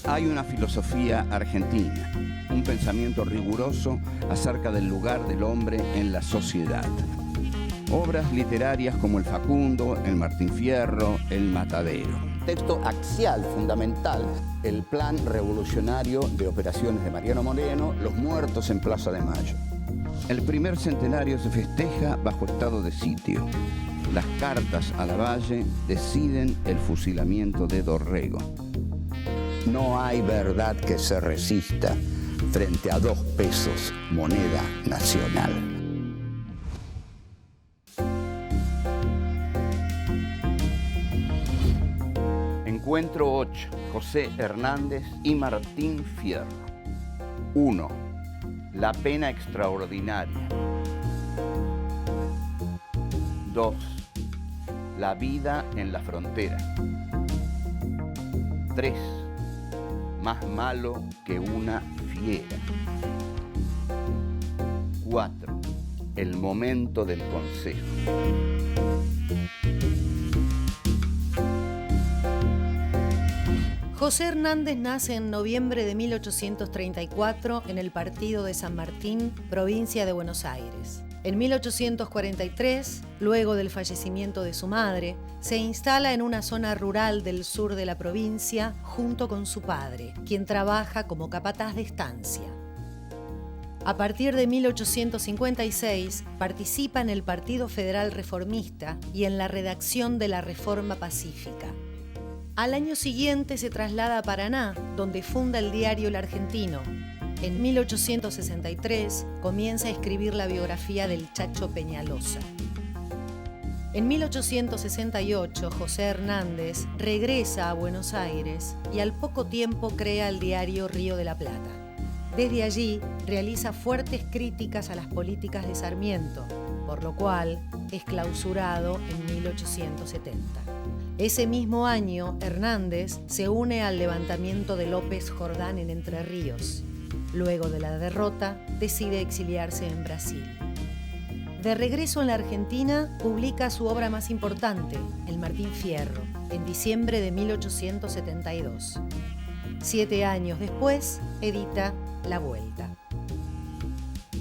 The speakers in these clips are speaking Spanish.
Hay una filosofía argentina, un pensamiento riguroso acerca del lugar del hombre en la sociedad. Obras literarias como El Facundo, El Martín Fierro, El Matadero. Texto axial, fundamental, el plan revolucionario de operaciones de Mariano Moreno, Los muertos en Plaza de Mayo. El primer centenario se festeja bajo estado de sitio. Las cartas a Lavalle deciden el fusilamiento de Dorrego. No hay verdad que se resista frente a 2 pesos, moneda nacional. Encuentro 8. José Hernández y Martín Fierro. 1. La pena extraordinaria. 2. La vida en la frontera. 3. Más malo que una fiera. 4. El momento del consejo. José Hernández nace en noviembre de 1834 en el partido de San Martín, provincia de Buenos Aires. En 1843, luego del fallecimiento de su madre, se instala en una zona rural del sur de la provincia junto con su padre, quien trabaja como capataz de estancia. A partir de 1856, participa en el Partido Federal Reformista y en la redacción de la Reforma Pacífica. Al año siguiente se traslada a Paraná, donde funda el diario El Argentino. En 1863 comienza a escribir la biografía del Chacho Peñalosa. En 1868, José Hernández regresa a Buenos Aires y al poco tiempo crea el diario Río de la Plata. Desde allí realiza fuertes críticas a las políticas de Sarmiento, por lo cual es clausurado en 1870. Ese mismo año, Hernández se une al levantamiento de López Jordán en Entre Ríos. Luego de la derrota, decide exiliarse en Brasil. De regreso en la Argentina, publica su obra más importante, El Martín Fierro, en diciembre de 1872. 7 años después, edita La Vuelta.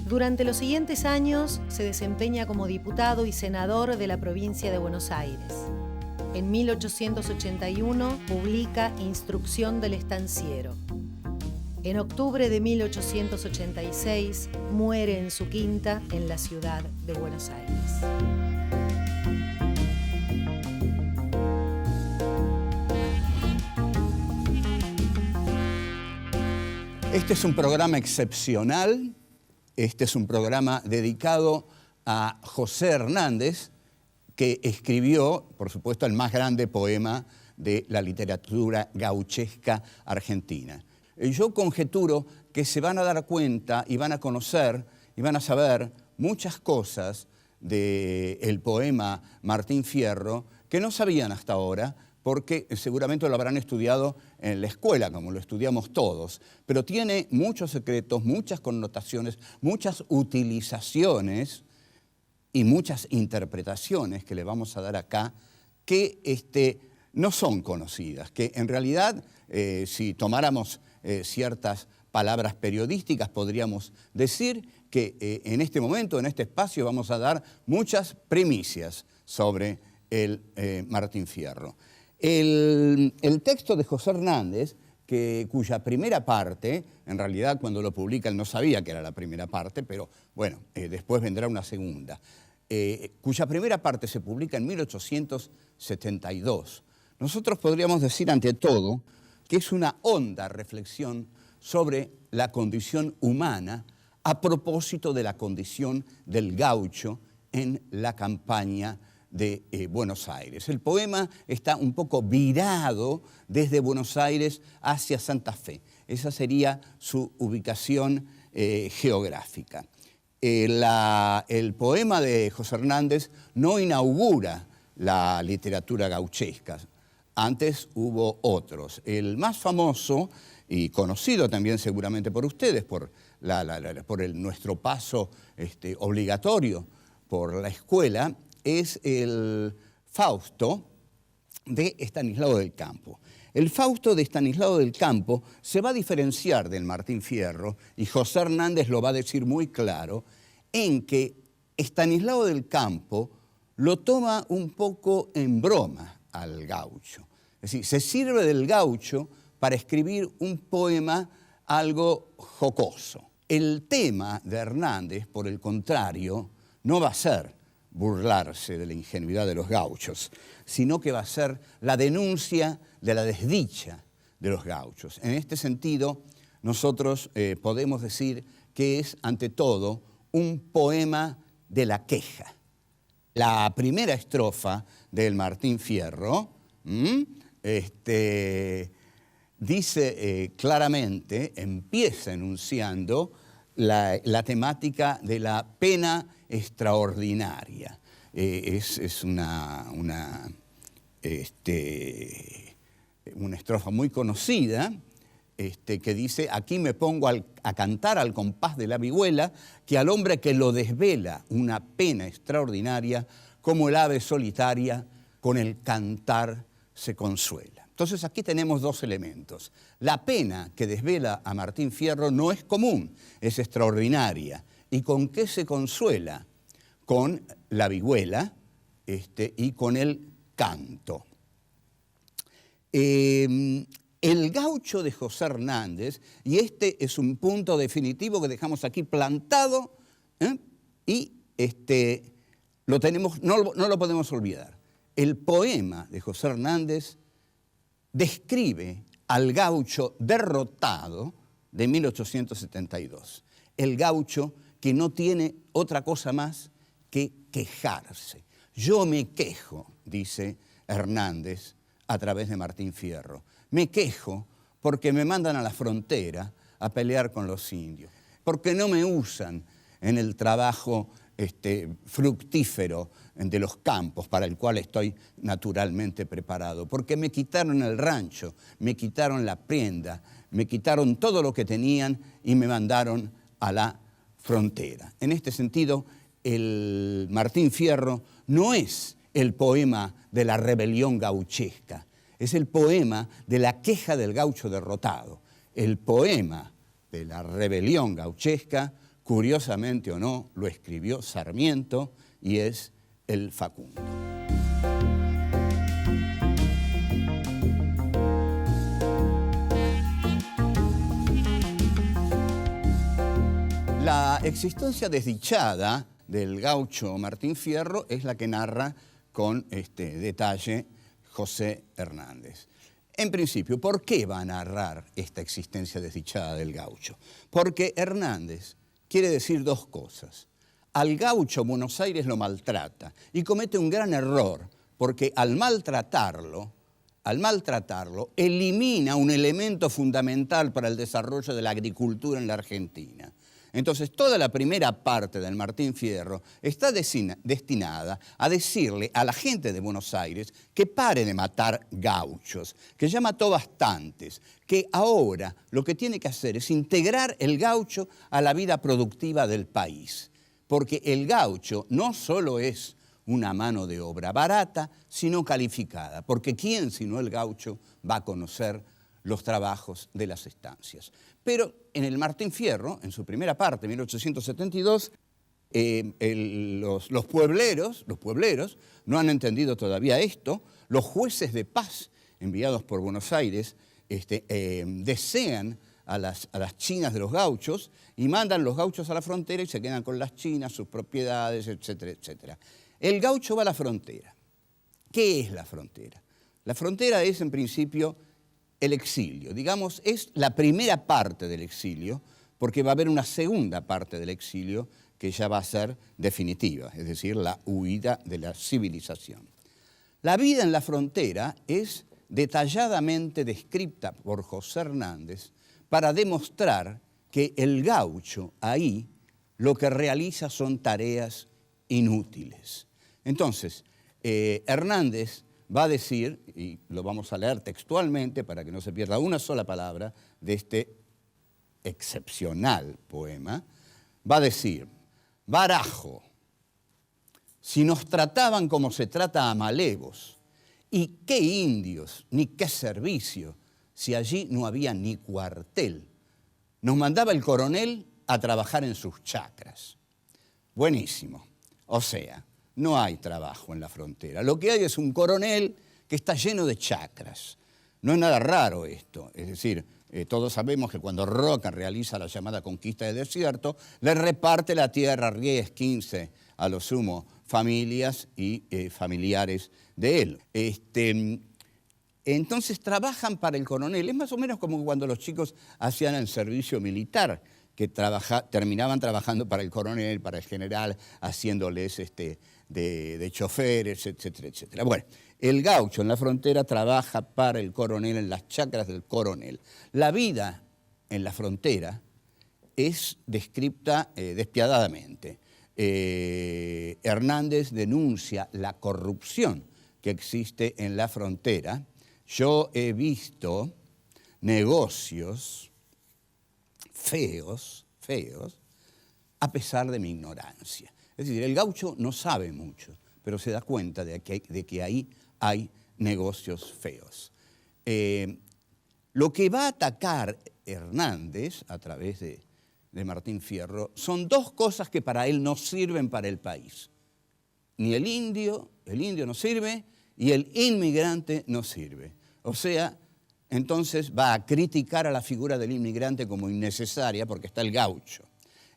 Durante los siguientes años, se desempeña como diputado y senador de la provincia de Buenos Aires. En 1881 publica Instrucción del Estanciero. En octubre de 1886 muere en su quinta en la ciudad de Buenos Aires. Este es un programa excepcional. Este es un programa dedicado a José Hernández, que escribió, por supuesto, el más grande poema de la literatura gauchesca argentina. Yo conjeturo que se van a dar cuenta y van a conocer y van a saber muchas cosas del poema Martín Fierro que no sabían hasta ahora, porque seguramente lo habrán estudiado en la escuela, como lo estudiamos todos, pero tiene muchos secretos, muchas connotaciones, muchas utilizaciones y muchas interpretaciones que le vamos a dar acá que no son conocidas, que en realidad, si tomáramos ciertas palabras periodísticas, podríamos decir que en este momento, en este espacio, vamos a dar muchas primicias sobre el Martín Fierro. El texto de José Hernández, cuya primera parte, en realidad cuando lo publica él no sabía que era la primera parte, pero bueno, después vendrá una segunda, cuya primera parte se publica en 1872. Nosotros podríamos decir ante todo que es una honda reflexión sobre la condición humana a propósito de la condición del gaucho en la campaña de Buenos Aires. El poema está un poco virado desde Buenos Aires hacia Santa Fe. Esa sería su ubicación geográfica. El poema de José Hernández no inaugura la literatura gauchesca. Antes hubo otros. El más famoso y conocido también seguramente por ustedes, por nuestro paso obligatorio por la escuela, es el Fausto de Estanislao del Campo. El Fausto de Estanislao del Campo se va a diferenciar del Martín Fierro, y José Hernández lo va a decir muy claro, en que Estanislao del Campo lo toma un poco en broma al gaucho. Es decir, se sirve del gaucho para escribir un poema algo jocoso. El tema de Hernández, por el contrario, no va a ser burlarse de la ingenuidad de los gauchos, sino que va a ser la denuncia de la desdicha de los gauchos. En este sentido, nosotros podemos decir que es, ante todo, un poema de la queja. La primera estrofa del Martín Fierro dice claramente, empieza enunciando la temática de la pena extraordinaria. Es una estrofa muy conocida que dice: aquí me pongo a cantar al compás de la vihuela, que al hombre que lo desvela una pena extraordinaria, como el ave solitaria con el cantar se consuela. Entonces aquí tenemos dos elementos. La pena que desvela a Martín Fierro no es común, es extraordinaria. ¿Y con qué se consuela? Con la vihuela y con el canto. El gaucho de José Hernández, y este es un punto definitivo que dejamos aquí plantado, y lo tenemos, no lo podemos olvidar. El poema de José Hernández describe al gaucho derrotado de 1872. El gaucho que no tiene otra cosa más que quejarse. Yo me quejo, dice Hernández a través de Martín Fierro. Me quejo porque me mandan a la frontera a pelear con los indios, porque no me usan en el trabajo fructífero de los campos para el cual estoy naturalmente preparado, porque me quitaron el rancho, me quitaron la prenda, me quitaron todo lo que tenían y me mandaron a la frontera. En este sentido, el Martín Fierro no es el poema de la rebelión gauchesca, es el poema de la queja del gaucho derrotado. El poema de la rebelión gauchesca, curiosamente o no, lo escribió Sarmiento y es el Facundo. La existencia desdichada del gaucho Martín Fierro es la que narra con detalle José Hernández. En principio, ¿por qué va a narrar esta existencia desdichada del gaucho? Porque Hernández quiere decir dos cosas. Al gaucho Buenos Aires lo maltrata y comete un gran error, porque al maltratarlo, elimina un elemento fundamental para el desarrollo de la agricultura en la Argentina. Entonces, toda la primera parte del Martín Fierro está destinada a decirle a la gente de Buenos Aires que pare de matar gauchos, que ya mató bastantes, que ahora lo que tiene que hacer es integrar el gaucho a la vida productiva del país. Porque el gaucho no solo es una mano de obra barata, sino calificada. Porque ¿quién sino el gaucho va a conocer los trabajos de las estancias? Pero en el Martín Fierro, en su primera parte, 1872, los puebleros no han entendido todavía esto. Los jueces de paz enviados por Buenos Aires desean a las chinas de los gauchos y mandan los gauchos a la frontera y se quedan con las chinas, sus propiedades, etcétera, etcétera. El gaucho va a la frontera. ¿Qué es la frontera? La frontera es, en principio, el exilio. Digamos, es la primera parte del exilio, porque va a haber una segunda parte del exilio que ya va a ser definitiva, es decir, la huida de la civilización. La vida en la frontera es detalladamente descrita por José Hernández para demostrar que el gaucho ahí lo que realiza son tareas inútiles. Entonces, Hernández va a decir, y lo vamos a leer textualmente para que no se pierda una sola palabra de este excepcional poema, va a decir: barajo, si nos trataban como se trata a malevos ¿Y qué indios, ni qué servicio, si allí no había ni cuartel? Nos mandaba el coronel a trabajar en sus chacras. Buenísimo. O sea, no hay trabajo en la frontera. Lo que hay es un coronel que está lleno de chacras. No es nada raro esto. Es decir, todos sabemos que cuando Roca realiza la llamada conquista del desierto, le reparte la tierra 10, 15, a lo sumo, familias y familiares de él. Entonces trabajan para el coronel. Es más o menos como cuando los chicos hacían el servicio militar, que terminaban trabajando para el coronel, para el general, haciéndoles de choferes, etcétera, etcétera. Bueno, el gaucho en la frontera trabaja para el coronel, en las chacras del coronel. La vida en la frontera es descripta despiadadamente. Hernández denuncia la corrupción que existe en la frontera. Yo he visto negocios feos, a pesar de mi ignorancia. Es decir, el gaucho no sabe mucho, pero se da cuenta de que ahí hay negocios feos. Lo que va a atacar Hernández a través de Martín Fierro son dos cosas que para él no sirven para el país. Ni el indio no sirve y el inmigrante no sirve. O sea, entonces va a criticar a la figura del inmigrante como innecesaria porque está el gaucho.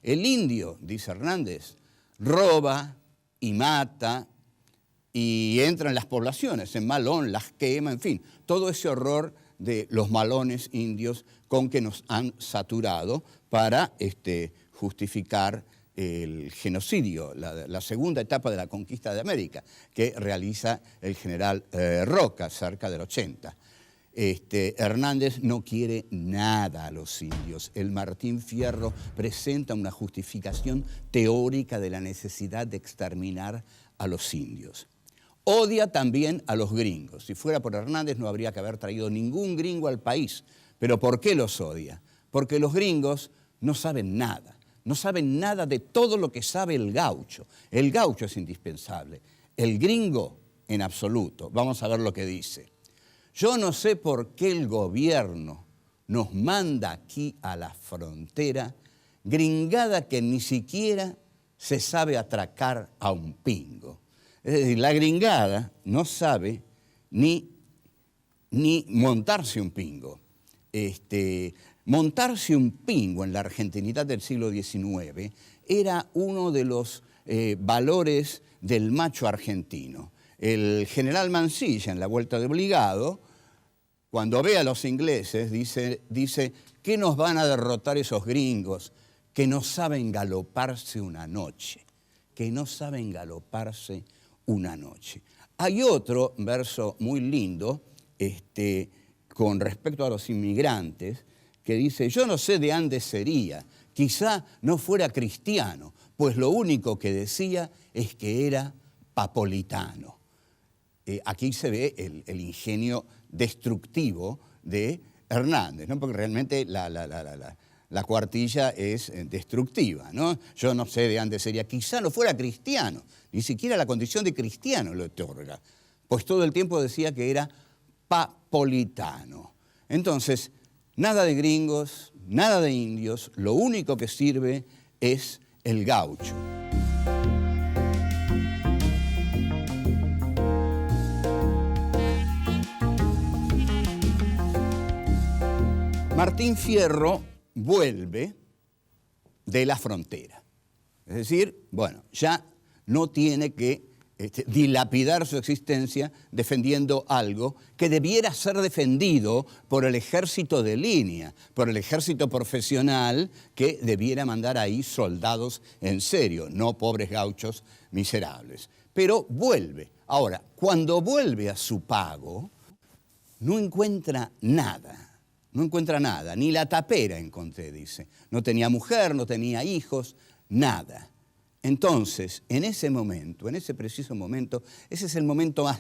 El indio, dice Hernández, roba y mata y entra en las poblaciones, en Malón, las quema, en fin, todo ese horror de los malones indios con que nos han saturado para justificar el genocidio, la segunda etapa de la conquista de América, que realiza el general Roca cerca del 80. Hernández no quiere nada a los indios. El Martín Fierro presenta una justificación teórica de la necesidad de exterminar a los indios. Odia también a los gringos. Si fuera por Hernández no habría que haber traído ningún gringo al país. ¿Pero por qué los odia? Porque los gringos no saben nada. No saben nada de todo lo que sabe el gaucho. El gaucho es indispensable. El gringo, en absoluto. Vamos a ver lo que dice. Yo no sé por qué el gobierno nos manda aquí a la frontera gringada que ni siquiera se sabe atracar a un pingo. Es decir, la gringada no sabe ni montarse un pingo. Montarse un pingo en la argentinidad del siglo XIX era uno de los valores del macho argentino. El general Mansilla, en la Vuelta de Obligado, cuando ve a los ingleses, dice que nos van a derrotar esos gringos que no saben galoparse una noche, que no saben galoparse una noche. Hay otro verso muy lindo con respecto a los inmigrantes que dice, yo no sé de dónde sería, quizá no fuera cristiano, pues lo único que decía es que era papolitano. Aquí se ve el ingenio destructivo de Hernández, ¿no? Porque realmente la cuartilla es destructiva, ¿no? Yo no sé de dónde sería, quizá no fuera cristiano, ni siquiera la condición de cristiano lo otorga, pues todo el tiempo decía que era papolitano. Entonces, nada de gringos, nada de indios, lo único que sirve es el gaucho. Martín Fierro vuelve de la frontera. Es decir, bueno, ya no tiene que dilapidar su existencia defendiendo algo que debiera ser defendido por el ejército de línea, por el ejército profesional que debiera mandar ahí soldados en serio, no pobres gauchos miserables. Pero vuelve. Ahora, cuando vuelve a su pago, no encuentra nada. No encuentra nada, ni la tapera encontré, dice. No tenía mujer, no tenía hijos, nada. Entonces, en ese momento, en ese preciso momento, ese es el momento más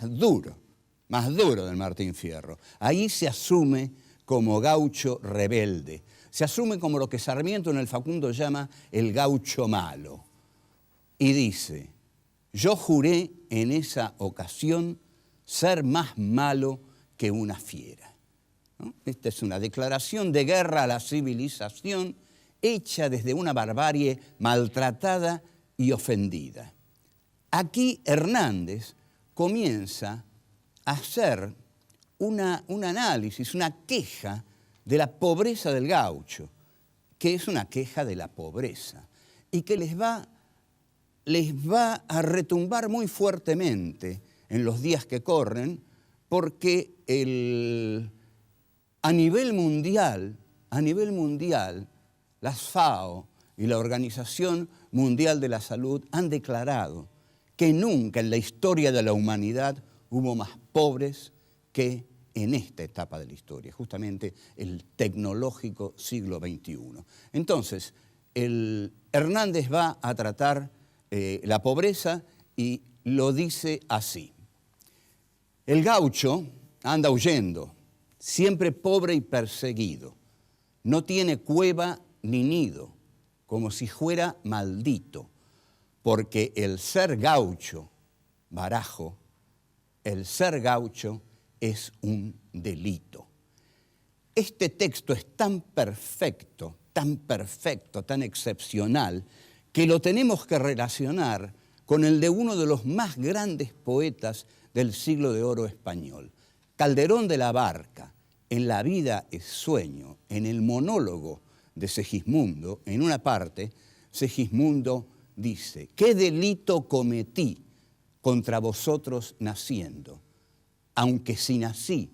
duro del Martín Fierro. Ahí se asume como gaucho rebelde. Se asume como lo que Sarmiento en el Facundo llama el gaucho malo. Y dice, yo juré en esa ocasión ser más malo que una fiera. ¿No? Esta es una declaración de guerra a la civilización hecha desde una barbarie maltratada y ofendida. Aquí Hernández comienza a hacer un análisis, una queja de la pobreza del gaucho, que es una queja de la pobreza y que les va a retumbar muy fuertemente en los días que corren, porque a nivel mundial, las FAO y la Organización Mundial de la Salud han declarado que nunca en la historia de la humanidad hubo más pobres que en esta etapa de la historia, justamente el tecnológico siglo XXI. Entonces, Hernández va a tratar la pobreza y lo dice así. El gaucho anda huyendo, siempre pobre y perseguido. No tiene cueva ni nido, como si fuera maldito, porque el ser gaucho, barajo, el ser gaucho es un delito. Este texto es tan perfecto, tan excepcional, que lo tenemos que relacionar con el de uno de los más grandes poetas del siglo de oro español. Calderón de la Barca, en La vida es sueño, en el monólogo de Segismundo, en una parte, Segismundo dice: ¿qué delito cometí contra vosotros naciendo? Aunque si nací,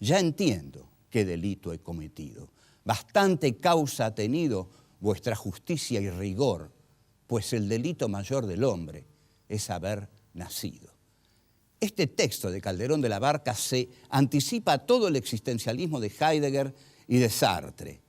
ya entiendo qué delito he cometido. Bastante causa ha tenido vuestra justicia y rigor, pues el delito mayor del hombre es haber nacido. Este texto de Calderón de la Barca se anticipa a todo el existencialismo de Heidegger y de Sartre,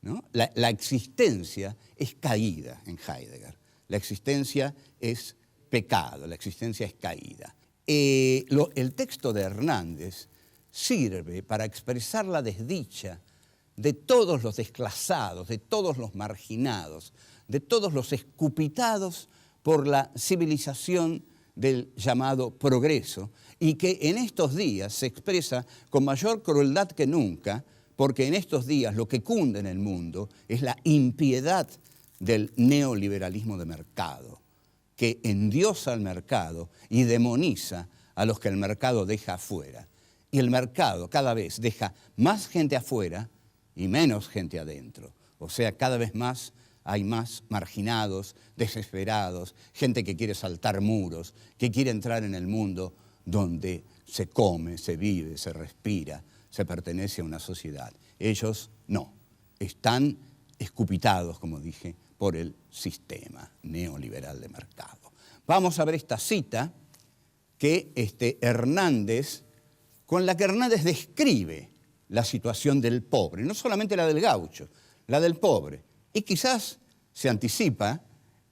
¿no? La existencia es caída en Heidegger. La existencia es pecado, la existencia es caída. El texto de Hernández sirve para expresar la desdicha de todos los desclasados, de todos los marginados, de todos los escupitados por la civilización del llamado progreso, y que en estos días se expresa con mayor crueldad que nunca, porque en estos días lo que cunde en el mundo es la impiedad del neoliberalismo de mercado, que endiosa al mercado y demoniza a los que el mercado deja afuera. Y el mercado cada vez deja más gente afuera y menos gente adentro. O sea, cada vez más hay más marginados, desesperados, gente que quiere saltar muros, que quiere entrar en el mundo donde se come, se vive, se respira, se pertenece a una sociedad. Ellos no, están escupitados, como dije, por el sistema neoliberal de mercado. Vamos a ver esta cita que con la que Hernández describe la situación del pobre, no solamente la del gaucho, la del pobre. Y quizás se anticipa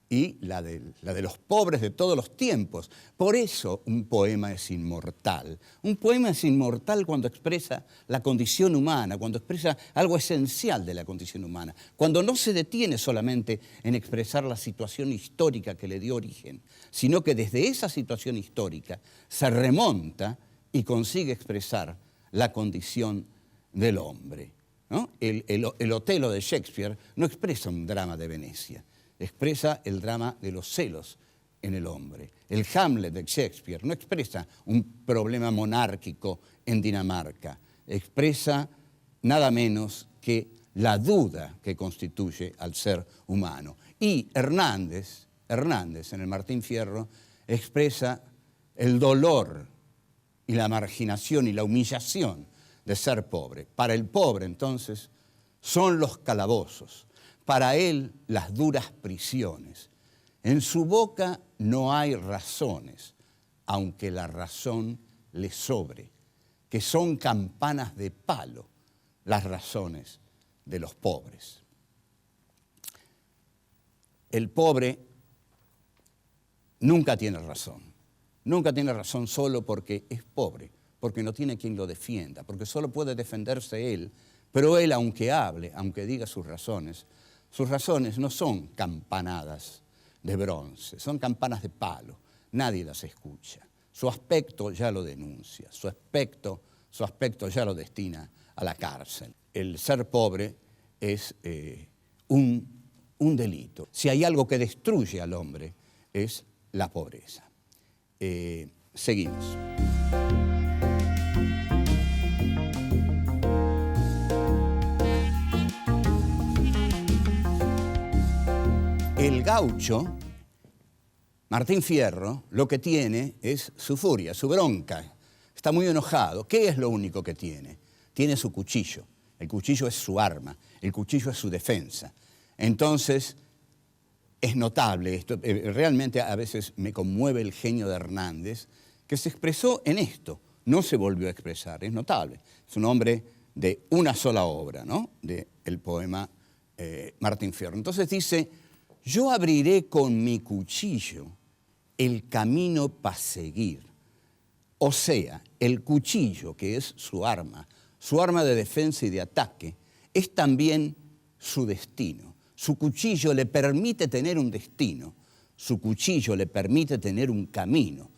y la de los pobres de todos los tiempos. Por eso un poema es inmortal. Un poema es inmortal cuando expresa la condición humana, cuando expresa algo esencial de la condición humana, cuando no se detiene solamente en expresar la situación histórica que le dio origen, sino que desde esa situación histórica se remonta y consigue expresar la condición del hombre, ¿no? El Otelo de Shakespeare no expresa un drama de Venecia, expresa el drama de los celos en el hombre. El Hamlet de Shakespeare no expresa un problema monárquico en Dinamarca, expresa nada menos que la duda que constituye al ser humano. Y Hernández en el Martín Fierro expresa el dolor y la marginación y la humillación de ser pobre. Para el pobre, entonces, son los calabozos, para él las duras prisiones. En su boca no hay razones, aunque la razón le sobre, que son campanas de palo las razones de los pobres. El pobre nunca tiene razón solo porque es pobre, porque no tiene quien lo defienda, porque solo puede defenderse él, pero él, aunque hable, aunque diga sus razones no son campanadas de bronce, son campanas de palo, nadie las escucha. su aspecto ya lo denuncia, su aspecto ya lo destina a la cárcel. El ser pobre es un delito. Si hay algo que destruye al hombre, es la pobreza. Seguimos. El gaucho, Martín Fierro, lo que tiene es su furia, su bronca. Está muy enojado. ¿Qué es lo único que tiene? Tiene su cuchillo. El cuchillo es su arma, el cuchillo es su defensa. Entonces, es notable esto. Realmente a veces me conmueve el genio de Hernández, que se expresó en esto. No se volvió a expresar, es notable. Es un hombre de una sola obra, ¿no? Del poema Martín Fierro. Entonces dice: yo abriré con mi cuchillo el camino para seguir. O sea, el cuchillo, que es su arma de defensa y de ataque, es también su destino. Su cuchillo le permite tener un destino, su cuchillo le permite tener un camino.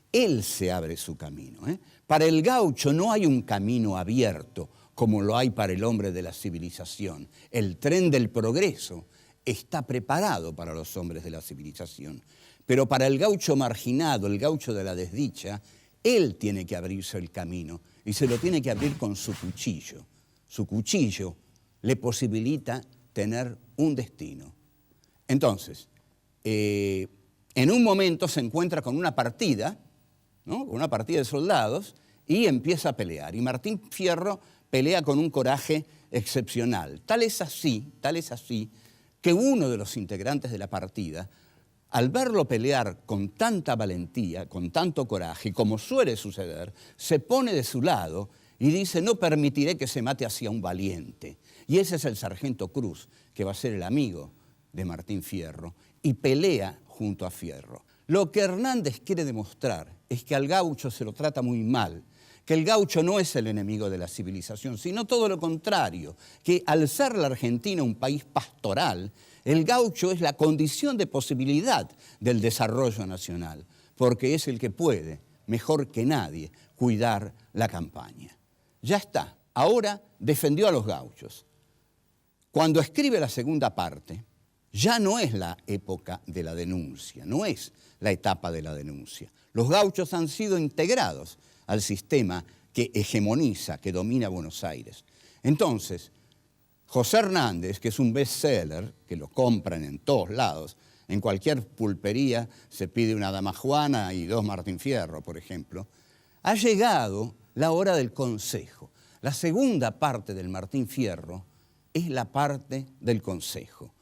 Él se abre su camino. Para el gaucho no hay un camino abierto como lo hay para el hombre de la civilización. El tren del progreso está preparado para los hombres de la civilización. Pero para el gaucho marginado, el gaucho de la desdicha, él tiene que abrirse el camino y se lo tiene que abrir con su cuchillo. Su cuchillo le posibilita tener un destino. Entonces, en un momento se encuentra con una partida, ¿no? Con una partida de soldados, y empieza a pelear. Y Martín Fierro pelea con un coraje excepcional. Tal es así, que uno de los integrantes de la partida, al verlo pelear con tanta valentía, con tanto coraje, como suele suceder, se pone de su lado y dice: no permitiré que se mate hacia un valiente. Y ese es el sargento Cruz, que va a ser el amigo de Martín Fierro, y pelea junto a Fierro. Lo que Hernández quiere demostrar es que al gaucho se lo trata muy mal, que el gaucho no es el enemigo de la civilización, sino todo lo contrario, que al ser la Argentina un país pastoral, el gaucho es la condición de posibilidad del desarrollo nacional, porque es el que puede, mejor que nadie, cuidar la campaña. Ya está, ahora defendió a los gauchos. Cuando escribe la segunda parte, ya no es la época de la denuncia, no es la etapa de la denuncia. Los gauchos han sido integrados al sistema que hegemoniza, que domina Buenos Aires. Entonces, José Hernández, que es un bestseller, que lo compran en todos lados, en cualquier pulpería se pide una Dama Juana y 2 Martín Fierro, por ejemplo, ha llegado la hora del consejo. La segunda parte del Martín Fierro es la parte del consejo.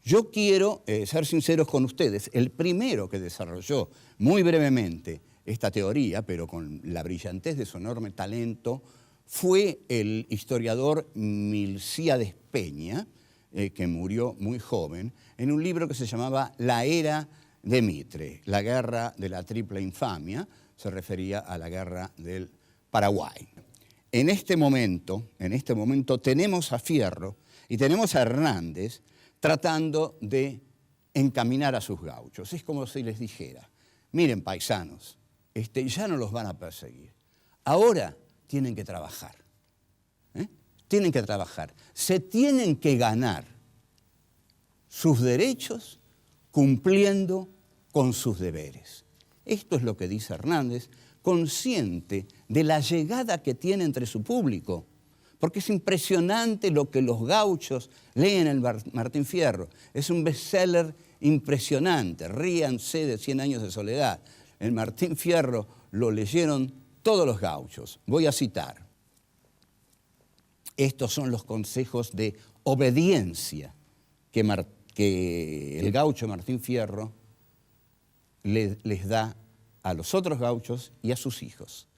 Yo quiero ser sinceros con ustedes. El primero que desarrolló muy brevemente esta teoría, pero con la brillantez de su enorme talento, fue el historiador Milcíades Peña, que murió muy joven, en un libro que se llamaba La Era de Mitre, la guerra de la triple infamia, se refería a la guerra del Paraguay. En este momento tenemos a Fierro y tenemos a Hernández tratando de encaminar a sus gauchos. Es como si les dijera: miren, paisanos, ya no los van a perseguir. Ahora tienen que trabajar. Tienen que trabajar. Se tienen que ganar sus derechos cumpliendo con sus deberes. Esto es lo que dice Hernández, consciente de la llegada que tiene entre su público. Porque es impresionante lo que los gauchos leen en el Martín Fierro. Es un bestseller impresionante. Ríanse de 100 años de soledad. El Martín Fierro lo leyeron todos los gauchos. Voy a citar. Estos son los consejos de obediencia que el gaucho Martín Fierro les da a los otros gauchos y a sus hijos.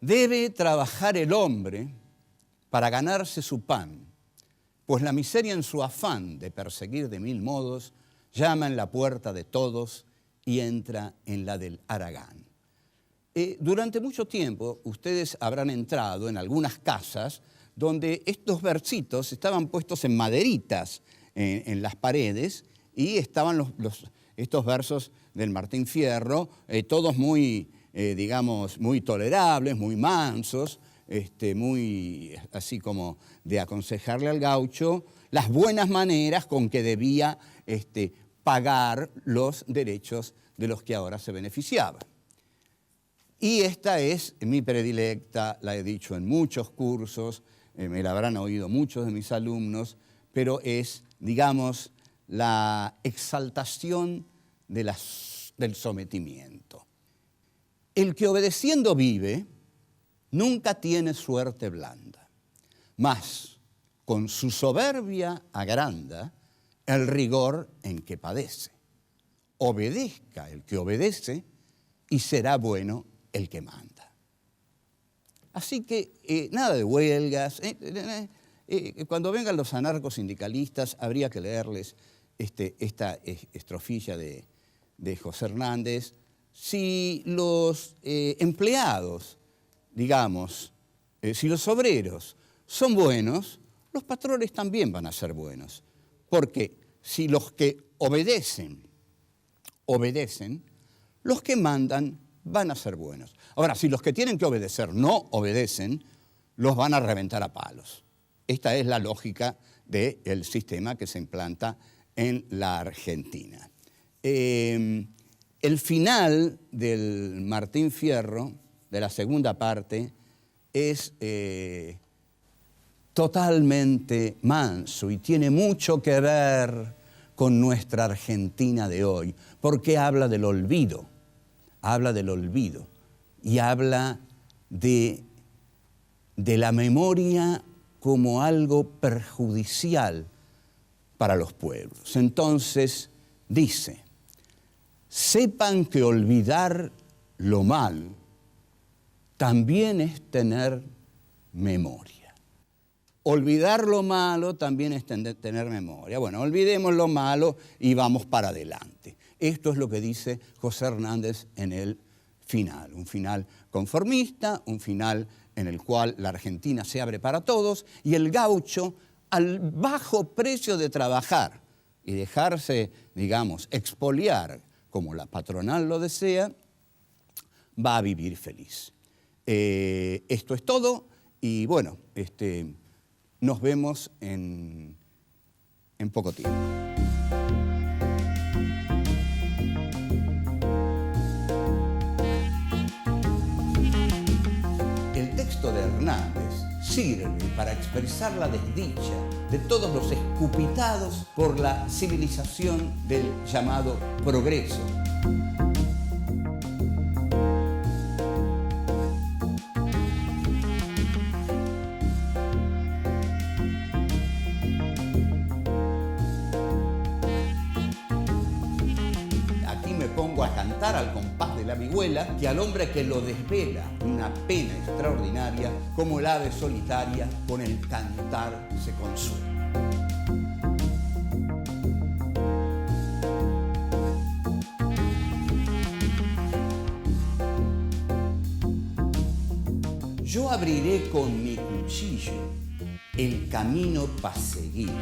Debe trabajar el hombre para ganarse su pan, pues la miseria en su afán de perseguir de 1000 modos llama en la puerta de todos y entra en la del haragán. Durante mucho tiempo ustedes habrán entrado en algunas casas donde estos versitos estaban puestos en maderitas en las paredes y estaban estos versos del Martín Fierro, todos muy digamos, muy tolerables, muy mansos, muy así como de aconsejarle al gaucho las buenas maneras con que debía pagar los derechos de los que ahora se beneficiaba. Y esta es mi predilecta, la he dicho en muchos cursos, me la habrán oído muchos de mis alumnos, pero es, digamos, la exaltación del sometimiento. El que obedeciendo vive, nunca tiene suerte blanda, mas con su soberbia agranda el rigor en que padece. Obedezca el que obedece y será bueno el que manda. Así que nada de huelgas. Cuando vengan los anarcosindicalistas habría que leerles esta estrofilla de José Hernández. Si los empleados, digamos, si los obreros son buenos, los patrones también van a ser buenos. Porque si los que obedecen, los que mandan van a ser buenos. Ahora, si los que tienen que obedecer no obedecen, los van a reventar a palos. Esta es la lógica del sistema que se implanta en la Argentina. El final del Martín Fierro, de la segunda parte, es totalmente manso y tiene mucho que ver con nuestra Argentina de hoy, porque habla del olvido y habla de la memoria como algo perjudicial para los pueblos. Entonces dice: sepan que olvidar lo malo también es tener memoria. Olvidar lo malo también es tener memoria. Bueno, olvidemos lo malo y vamos para adelante. Esto es lo que dice José Hernández en el final. Un final conformista, un final en el cual la Argentina se abre para todos y el gaucho, al bajo precio de trabajar y dejarse, digamos, expoliar como la patronal lo desea, va a vivir feliz. Esto es todo y bueno, nos vemos en poco tiempo. El texto de Hernández sirve para expresar la desdicha de todos los escupitados por la civilización del llamado progreso. Pongo a cantar al compás de la vihuela, que al hombre que lo desvela una pena extraordinaria, como el ave solitaria con el cantar se consuela. Yo abriré con mi cuchillo el camino para seguir.